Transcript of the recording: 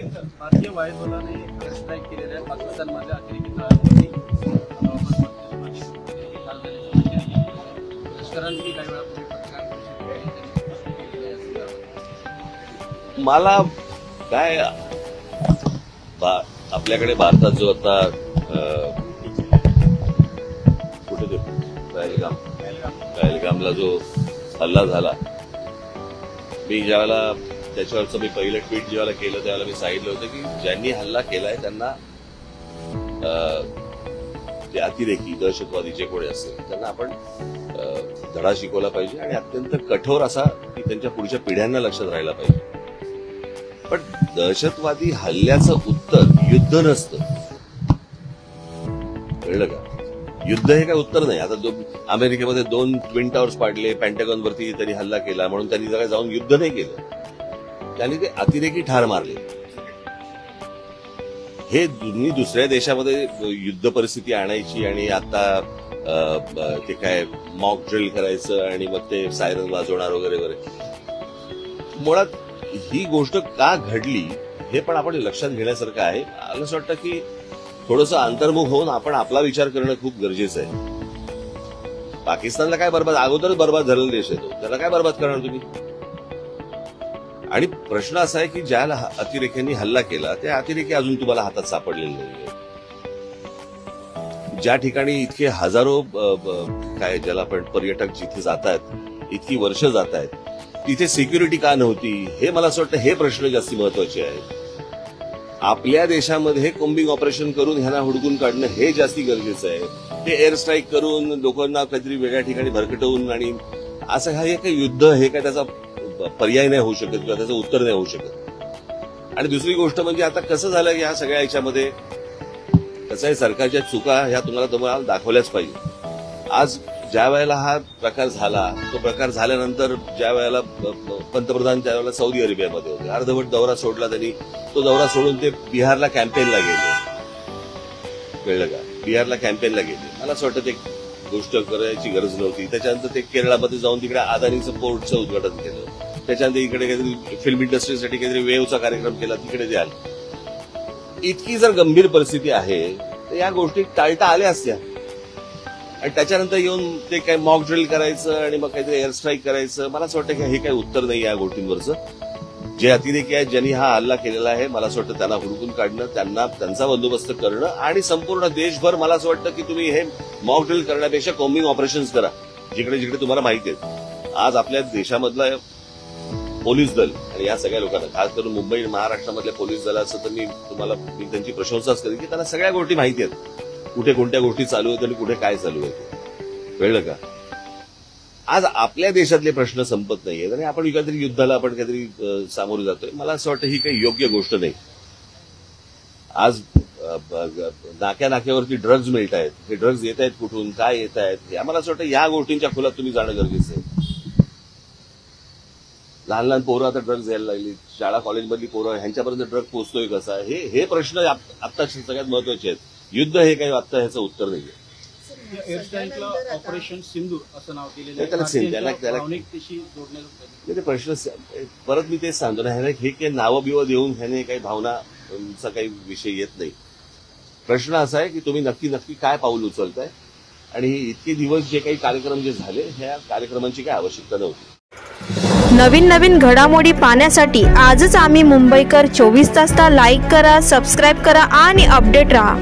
भारतीय वायुदलाने air strike केलेल्या आहे पाकिस्तानमध्ये अतिरेकी तळांवरती लष्कराने काही वेळापूर्वी पत्रकार मला काय आपल्याकडे भारतात जो आता कुठे ते पहलगामला जो हल्ला झाला, मी ज्यावेळेला त्याच्यावरचं मी पहिलं ट्विट जेव्हा केलं त्यावेळेला मी सांगितलं होतं की ज्यांनी हल्ला केलाय त्यांना ते अतिरेकी दहशतवादी जे कोणी असेल त्यांना आपण धडा शिकवला पाहिजे आणि अत्यंत कठोर असा की त्यांच्या पुढच्या पिढ्यांना लक्षात राहायला पाहिजे. पण दहशतवादी हल्ल्याचं उत्तर युद्ध नसतं, कळलं का? युद्ध हे काय उत्तर नाही. आता अमेरिकेमध्ये 2 ट्विन टावर्स पाडले, पेंटागॉनवरती त्यांनी हल्ला केला म्हणून त्यांनी जरा जाऊन युद्ध नाही केलं, त्यांनी ते अतिरेकी ठार मारले. हे दुसऱ्या देशामध्ये युद्ध परिस्थिती आणायची आणि आता ते काय मॉक ड्रिल करायचं आणि मग ते सायरन वाजवणार वगैरे वगैरे. मुळात ही गोष्ट का घडली हे पण आपण लक्षात घेण्यासारखं आहे. मला असं वाटतं की थोडंसं अंतर्मुख होऊन आपण आपला विचार करणं खूप गरजेचं आहे. पाकिस्तानला काय बरबाद, अगोदरच बरबाद झालेला देश आहे तो, त्याला काय बरबाद करणार तुम्ही? आणि प्रश्न असा आहे की ज्या अतिरेक्यांनी हल्ला केला त्या अतिरेकी अजून तुम्हाला हातात सापडलेले नाहीये. ज्या ठिकाणी इतके हजारो काय ज्याला आपण पर्यटक जिथे जात आहेत, इतकी वर्ष जात आहेत, तिथे सिक्युरिटी का नव्हती हे मला असं वाटतं हे प्रश्न जास्ती महत्वाचे आहेत. आपल्या देशामध्ये कोम्बिंग ऑपरेशन करून ह्यांना हुडकून काढणं हे जास्ती गरजेचं आहे. ते एअर स्ट्राईक करून लोकांना काहीतरी वेगळ्या ठिकाणी भरकटवून आणि असं हे काही युद्ध हे काय त्याचा पर्याय नाही होऊ शकत किंवा त्याचं उत्तर नाही होऊ शकत. आणि दुसरी गोष्ट म्हणजे आता कसं झालं या सगळ्या याच्यामध्ये कसं आहे, सरकारच्या चुका ह्या तुम्हाला दाखवल्याच पाहिजे. आज ज्या वेळेला हा प्रकार झाला, तो प्रकार झाल्यानंतर ज्या वेळेला पंतप्रधान त्यावेळेला सौदी अरेबियामध्ये होते, अर्धवट दौरा सोडला त्यांनी. तो दौरा सोडून ते बिहारला कॅम्पेनला गेले, कळलं का? बिहारला कॅम्पेनला गेले. मला असं वाटतं ते गोष्ट करायची गरज नव्हती. त्याच्यानंतर ते केरळमध्ये जाऊन तिकडे अदानीचं पोर्टचं उद्घाटन केलं. त्याच्यानंतर इकडे काहीतरी फिल्म इंडस्ट्रीसाठी काहीतरी वेव्हचा कार्यक्रम केला, तिकडे ते आले. इतकी जर गंभीर परिस्थिती आहे तर या गोष्टी टाळता आल्या असत्या. आणि त्याच्यानंतर येऊन ते काय मॉक ड्रिल करायचं आणि मग काहीतरी एअर स्ट्राईक करायचं, मला असं वाटतं की हे काही उत्तर नाही या गोष्टींवरचं. जे अतिरेकी आहेत, ज्यांनी हा हल्ला केलेला आहे, मला असं वाटतं त्यांना हुडकून काढणं, त्यांचा बंदोबस्त करणं आणि संपूर्ण देशभर मला असं वाटतं की तुम्ही हे मॉक ड्रिल करण्यापेक्षा कॉम्बिंग ऑपरेशन्स करा जिकडे जिकडे तुम्हाला माहिती आहेत. आज आपल्या देशामधलं पोलीस दल आणि या सगळ्या लोकांना, खास करून मुंबई महाराष्ट्रामधल्या पोलीस दलाचं तर मी त्यांची प्रशंसाच करेन की त्यांना सगळ्या गोष्टी माहिती आहेत, कुठे कोणत्या गोष्टी चालू आहेत आणि कुठे काय चालू आहे, कळलं का? आज आपल्या देशातले प्रश्न संपत नाहीयेत आणि आपण काहीतरी युद्धाला आपण काहीतरी सामोरे जातोय. मला असं वाटतं ही काही योग्य गोष्ट नाही. आज नाक्यावरती ड्रग्ज मिळत आहेत, हे ड्रग्ज येत आहेत कुठून, काय येत आहेत, मला असं वाटतं या गोष्टींच्या खोलात तुम्ही जाणं गरजेचं आहे. लहान लहान पोरं आता ड्रग्ज घ्यायला लागली, शाळा कॉलेजमधली पोरं, ह्यांच्यापर्यंत ड्रग पोहोचतोय कसा, हे प्रश्न आता सगळ्यात महत्वाचे आहेत. युद्ध हे काही आता ह्याचं उत्तर नाहीये. एअर स्ट्राईकला ऑपरेशन सिंदूर असं नाव दिलेलं आहे. ते प्रश्न परत मी तेच सांगतो ना, हे काही नावं बिवं देऊन ह्याने काही भावनाचा काही विषय येत नाही. प्रश्न असा आहे की तुम्ही नक्की काय पाऊल उचलताय आणि इतके दिवस जे काही कार्यक्रम जे झाले ह्या कार्यक्रमांची काही आवश्यकता नव्हती. नवीन घडामोडी पाहण्यासाठी आजच आम्ही मुंबईकर 24 तासला लाईक करा, सबस्क्राईब करा आणि अपडेट रहा.